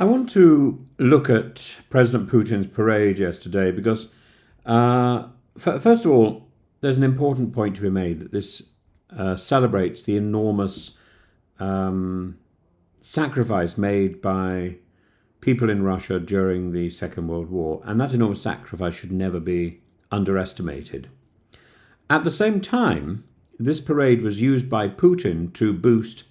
I want to look at President Putin's parade yesterday because, first of all, there's an important point to be made that this celebrates the enormous sacrifice made by people in Russia during the Second World War, and that enormous sacrifice should never be underestimated. At the same time, this parade was used by Putin to boost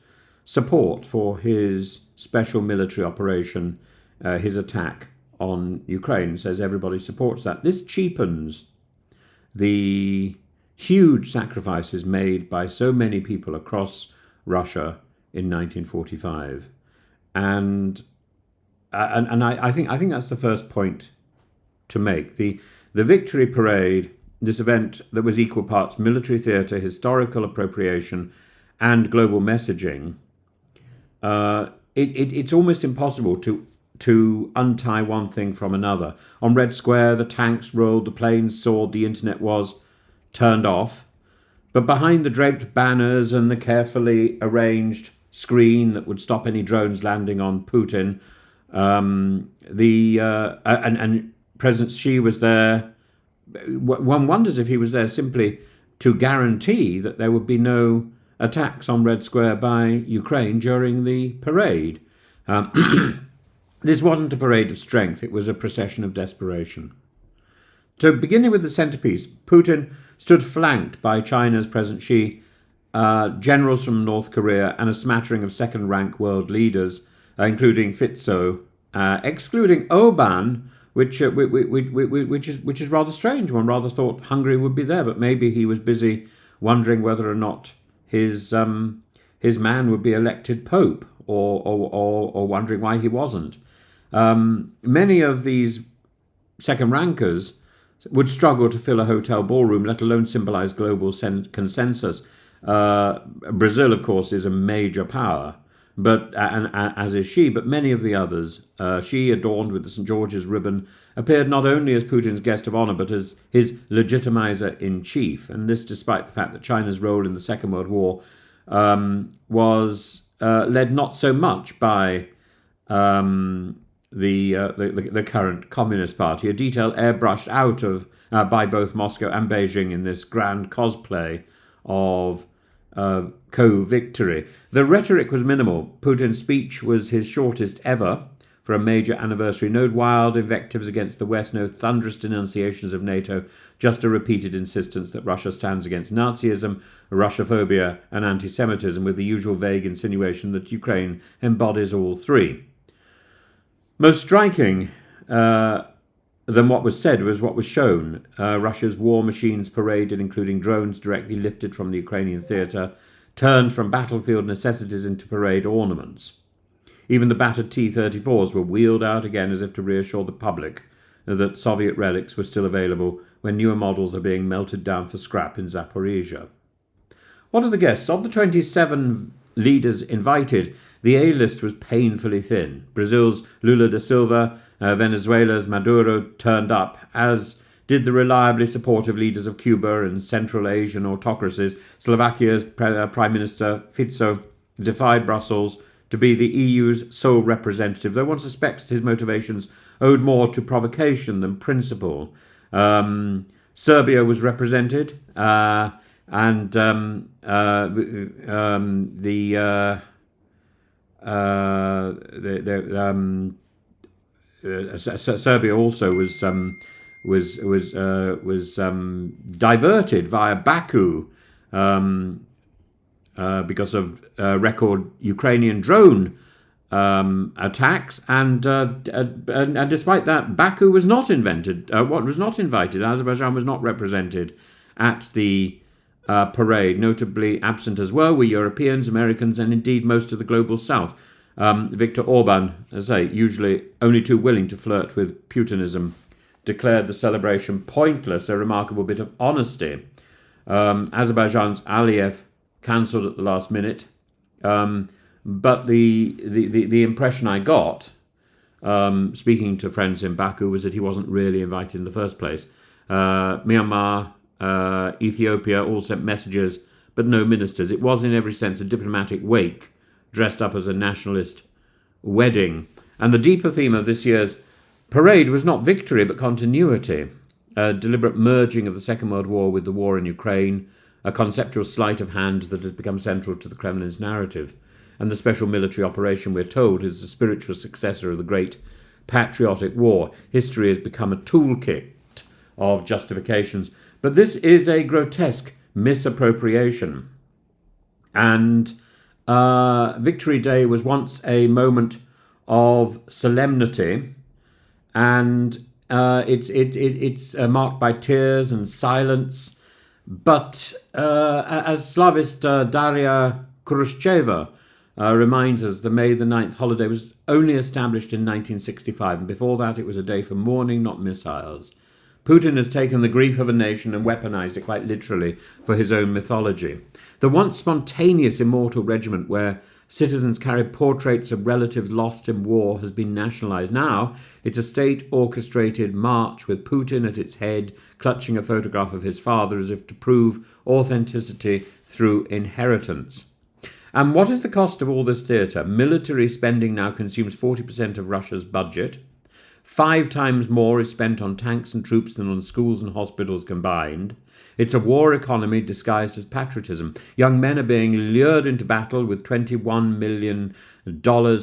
support for his special military operation, his attack on Ukraine. Says everybody supports that. This cheapens the huge sacrifices made by so many people across Russia in 1945, and I think that's the first point to make. The victory parade, this event that was equal parts military theatre, historical appropriation, and global messaging. It's almost impossible to untie one thing from another. On Red Square, the tanks rolled, the planes soared, the internet was turned off. But behind the draped banners and the carefully arranged screen that would stop any drones landing on Putin, and President Xi was there. One wonders if he was there simply to guarantee that there would be no attacks on Red Square by Ukraine during the parade. This wasn't a parade of strength, it was a procession of desperation. So beginning with the centerpiece, Putin stood flanked by China's President Xi, generals from North Korea, and a smattering of second-rank world leaders, including Fico, excluding Orbán, which is rather strange. One rather thought Hungary would be there, but maybe he was busy wondering whether or not his man would be elected pope, or wondering why he wasn't. Many of these second rankers would struggle to fill a hotel ballroom, let alone symbolize global consensus. Brazil, of course, is a major power, but as is Xi, but many of the others. Xi, adorned with the St. George's ribbon, appeared not only as Putin's guest of honor, but as his legitimizer-in-chief, and this despite the fact that China's role in the Second World War was led not so much by the current Communist Party, a detail airbrushed out of by both Moscow and Beijing in this grand cosplay of co-victory. The rhetoric was minimal. Putin's speech was his shortest ever for a major anniversary. No wild invectives against the West, no thunderous denunciations of NATO, just a repeated insistence that Russia stands against Nazism, Russophobia, and anti-Semitism, with the usual vague insinuation that Ukraine embodies all three. Most striking than what was said was what was shown. Russia's war machines paraded, including drones directly lifted from the Ukrainian theatre, turned from battlefield necessities into parade ornaments. Even the battered T-34s were wheeled out again as if to reassure the public that Soviet relics were still available when newer models are being melted down for scrap in Zaporizhia. What are the guests? Of the 27 leaders invited, the A-list was painfully thin. Brazil's Lula da Silva, Venezuela's Maduro turned up, as did the reliably supportive leaders of Cuba and Central Asian autocracies. Slovakia's Prime Minister Fico defied Brussels to be the EU's sole representative, though one suspects his motivations owed more to provocation than principle. Serbia was represented, Serbia also was diverted via Baku because of record Ukrainian drone attacks, and despite that, Baku was not invited. Azerbaijan was not represented at the parade. Notably absent as well were Europeans, Americans, and indeed most of the global South. Viktor Orban, as I say, usually only too willing to flirt with Putinism, declared the celebration pointless, a remarkable bit of honesty. Azerbaijan's Aliyev cancelled at the last minute, but the impression I got, speaking to friends in Baku, was that he wasn't really invited in the first place. Myanmar, Ethiopia all sent messages, but no ministers. It was in every sense a diplomatic wake dressed up as a nationalist wedding. And the deeper theme of this year's parade was not victory, but continuity, a deliberate merging of the Second World War with the war in Ukraine, a conceptual sleight of hand that has become central to the Kremlin's narrative. And the special military operation, we're told, is the spiritual successor of the great patriotic war. History has become a toolkit of justifications. But this is a grotesque misappropriation. And Victory Day was once a moment of solemnity, and it's marked by tears and silence. But as Slavist Daria Khrushcheva reminds us, the May the 9th holiday was only established in 1965, and before that it was a day for mourning, not missiles. Putin has taken the grief of a nation and weaponized it quite literally for his own mythology. The once spontaneous immortal regiment where citizens carried portraits of relatives lost in war has been nationalized. Now it's a state-orchestrated march with Putin at its head, clutching a photograph of his father as if to prove authenticity through inheritance. And what is the cost of all this theatre? Military spending now consumes 40% of Russia's budget. 5 times more is spent on tanks and troops than on schools and hospitals combined. It's a war economy disguised as patriotism. Young men are being lured into battle with $21 million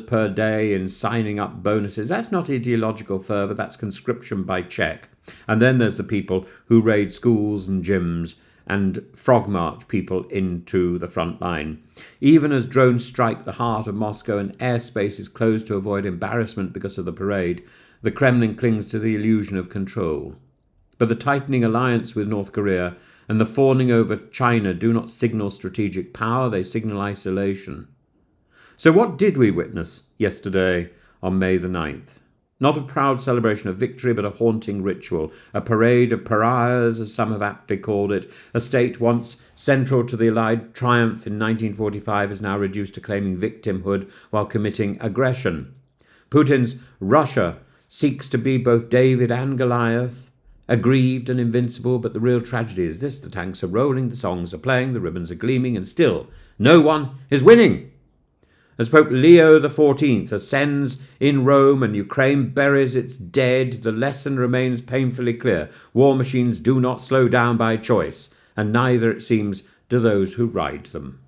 per day in signing up bonuses. That's not ideological fervour, that's conscription by check. And then there's the people who raid schools and gyms and frog march people into the front line. Even as drones strike the heart of Moscow and airspace is closed to avoid embarrassment because of the parade, the Kremlin clings to the illusion of control. But the tightening alliance with North Korea and the fawning over China do not signal strategic power, they signal isolation. So what did we witness yesterday on May the 9th? Not a proud celebration of victory, but a haunting ritual, a parade of pariahs, as some have aptly called it. A state once central to the Allied triumph in 1945 is now reduced to claiming victimhood while committing aggression. Putin's Russia seeks to be both David and Goliath, aggrieved and invincible, but the real tragedy is this: the tanks are rolling, the songs are playing, the ribbons are gleaming, and still no one is winning. As Pope Leo XIV ascends in Rome and Ukraine buries its dead, the lesson remains painfully clear. War machines do not slow down by choice, and neither, it seems, do those who ride them.